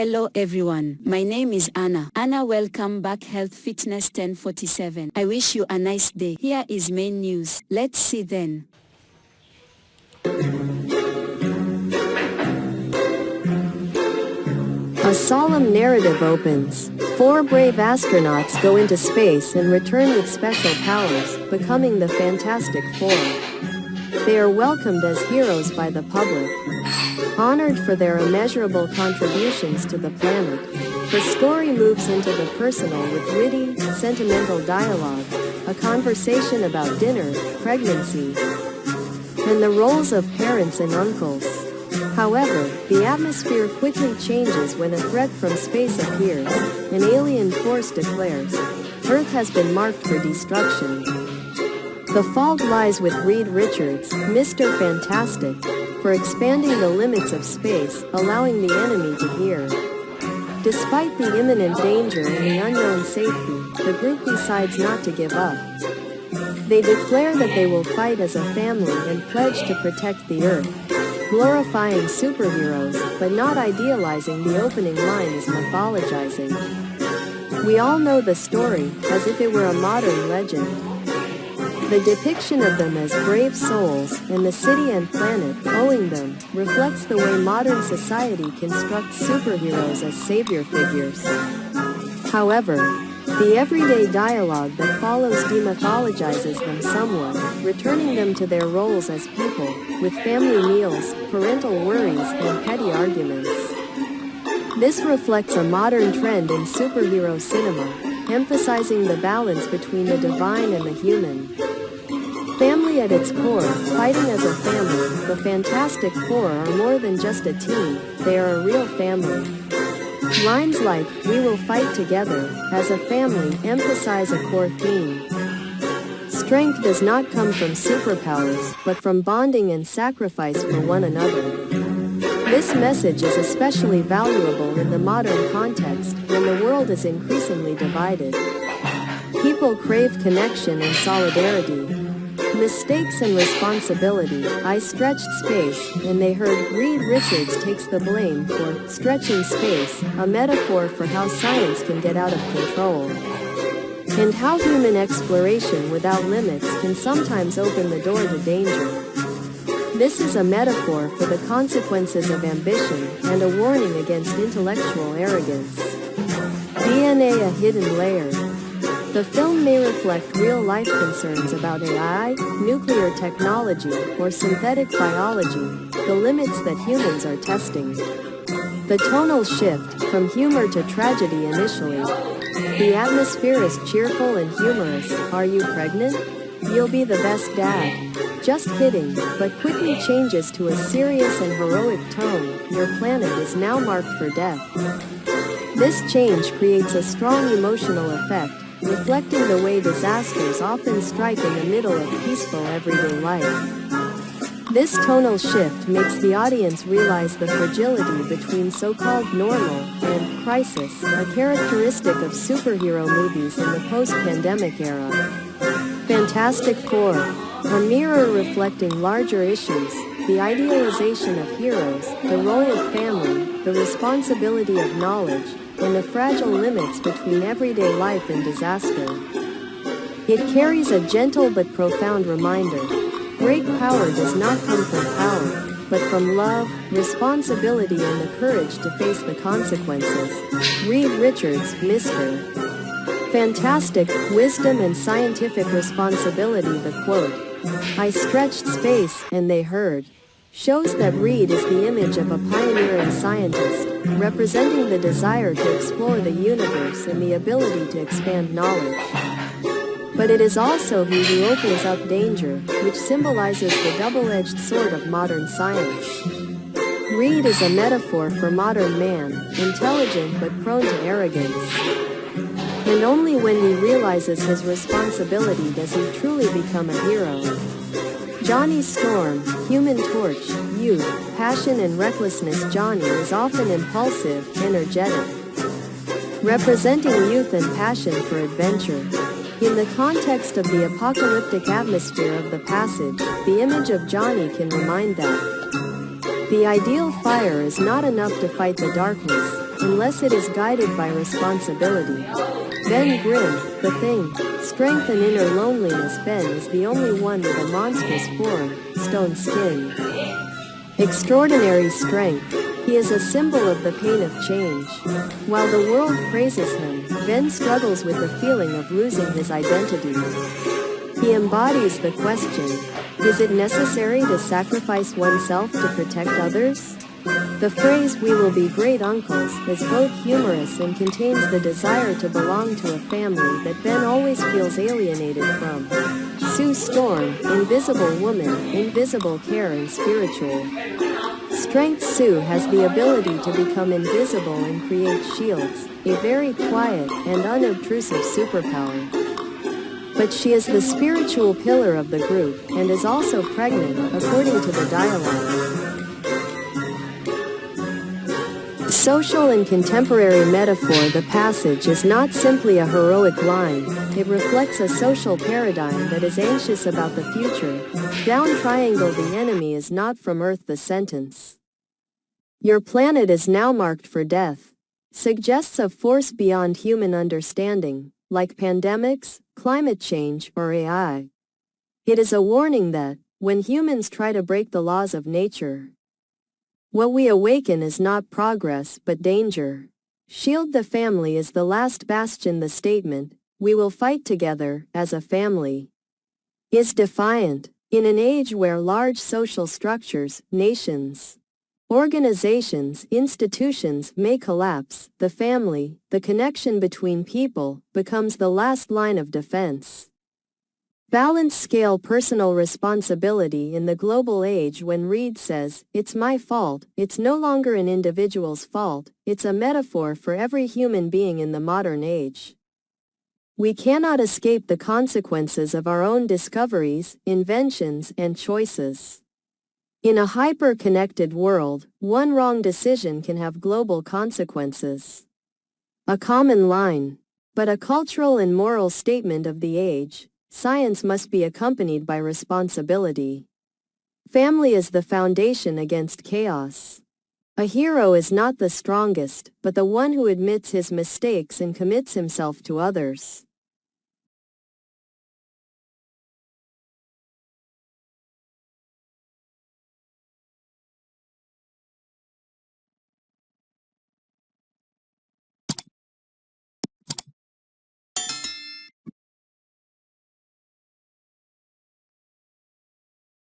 Hello everyone, my name is Anna. Anna, welcome back Health Fitness 1047. I wish you a nice day. Here is main news. Let's see then. A solemn narrative opens. 4 brave astronauts go into space and return with special powers, becoming the Fantastic Four. They are welcomed as heroes by the public, honored for their immeasurable contributions to the planet. The story moves into the personal with witty, sentimental dialogue, a conversation about dinner, pregnancy, and the roles of parents and uncles. However, the atmosphere quickly changes when a threat from space appears. An alien force declares, Earth has been marked for destruction. The fault lies with Reed Richards, Mr. Fantastic, for expanding the limits of space, allowing the enemy to hear. Despite the imminent danger and the unknown safety, the group decides not to give up. They declare that they will fight as a family and pledge to protect the Earth, glorifying superheroes, but not idealizing. The opening line is mythologizing. We all know the story, as if it were a modern legend. The depiction of them as brave souls, and the city and planet owing them, reflects the way modern society constructs superheroes as savior figures. However, the everyday dialogue that follows demythologizes them somewhat, returning them to their roles as people, with family meals, parental worries, and petty arguments. This reflects a modern trend in superhero cinema, emphasizing the balance between the divine and the human. Family at its core, fighting as a family, the Fantastic Four are more than just a team, they are a real family. Lines like, "We will fight together," as a family, emphasize a core theme. Strength does not come from superpowers, but from bonding and sacrifice for one another. This message is especially valuable in the modern context, when the world is increasingly divided. People crave connection and solidarity. Mistakes and responsibility. I stretched space, and they heard. Reed Richards takes the blame for stretching space, a metaphor for how science can get out of control, and how human exploration without limits can sometimes open the door to danger. This is a metaphor for the consequences of ambition, and a warning against intellectual arrogance. DNA, a hidden layer. The film may reflect real-life concerns about AI, nuclear technology, or synthetic biology, the limits that humans are testing. The tonal shift, from humor to tragedy initially. The atmosphere is cheerful and humorous. Are you pregnant? You'll be the best dad. Just kidding, but quickly changes to a serious and heroic tone. Your planet is now marked for death. This change creates a strong emotional effect, reflecting the way disasters often strike in the middle of peaceful everyday life. This tonal shift makes the audience realize the fragility between so-called normal and crisis, a characteristic of superhero movies in the post-pandemic era. Fantastic Four, a mirror reflecting larger issues, the idealization of heroes, the role of family, the responsibility of knowledge, and the fragile limits between everyday life and disaster. It carries a gentle but profound reminder. Great power does not come from power, but from love, responsibility, and the courage to face the consequences. Reed Richards, Mr. Fantastic, wisdom and scientific responsibility. The quote, "I stretched space, and they heard," shows that Reed is the image of a pioneering scientist, representing the desire to explore the universe and the ability to expand knowledge. But it is also he who opens up danger, which symbolizes the double-edged sword of modern science. Reed is a metaphor for modern man, intelligent but prone to arrogance. And only when he realizes his responsibility does he truly become a hero. Johnny Storm, Human Torch, youth, passion and recklessness. Johnny is often impulsive, energetic, representing youth and passion for adventure. In the context of the apocalyptic atmosphere of the passage, the image of Johnny can remind that the ideal fire is not enough to fight the darkness, unless it is guided by responsibility. Ben Grimm, The Thing, Strength and Inner Loneliness. Ben is the only one with a monstrous form, stone skin. Extraordinary strength. He is a symbol of the pain of change. While the world praises him, Ben struggles with the feeling of losing his identity. He embodies the question, is it necessary to sacrifice oneself to protect others? The phrase "we will be great uncles" is both humorous and contains the desire to belong to a family that Ben always feels alienated from. Sue Storm, Invisible Woman, Invisible Care and Spiritual Strength. Sue has the ability to become invisible and create shields, a very quiet and unobtrusive superpower. But she is the spiritual pillar of the group and is also pregnant, according to the dialogue. Social and contemporary metaphor. The passage is not simply a heroic line, it reflects a social paradigm that is anxious about the future. Down triangle. The enemy is not from Earth. The sentence, "Your planet is now marked for death," suggests a force beyond human understanding, like pandemics, climate change, or AI. It is a warning that, when humans try to break the laws of nature, what we awaken is not progress but danger. Shield the family is the last bastion. The statement, "We will fight together, as a family," is defiant. In an age where large social structures, nations, organizations, institutions may collapse, the family, the connection between people, becomes the last line of defense. Balance scale. Personal responsibility. In the global age when Reed says, "It's my fault," it's no longer an individual's fault, it's a metaphor for every human being in the modern age. We cannot escape the consequences of our own discoveries, inventions, and choices. In a hyper-connected world, one wrong decision can have global consequences. A common line, but a cultural and moral statement of the age. Science must be accompanied by responsibility. Family is the foundation against chaos. A hero is not the strongest, but the one who admits his mistakes and commits himself to others.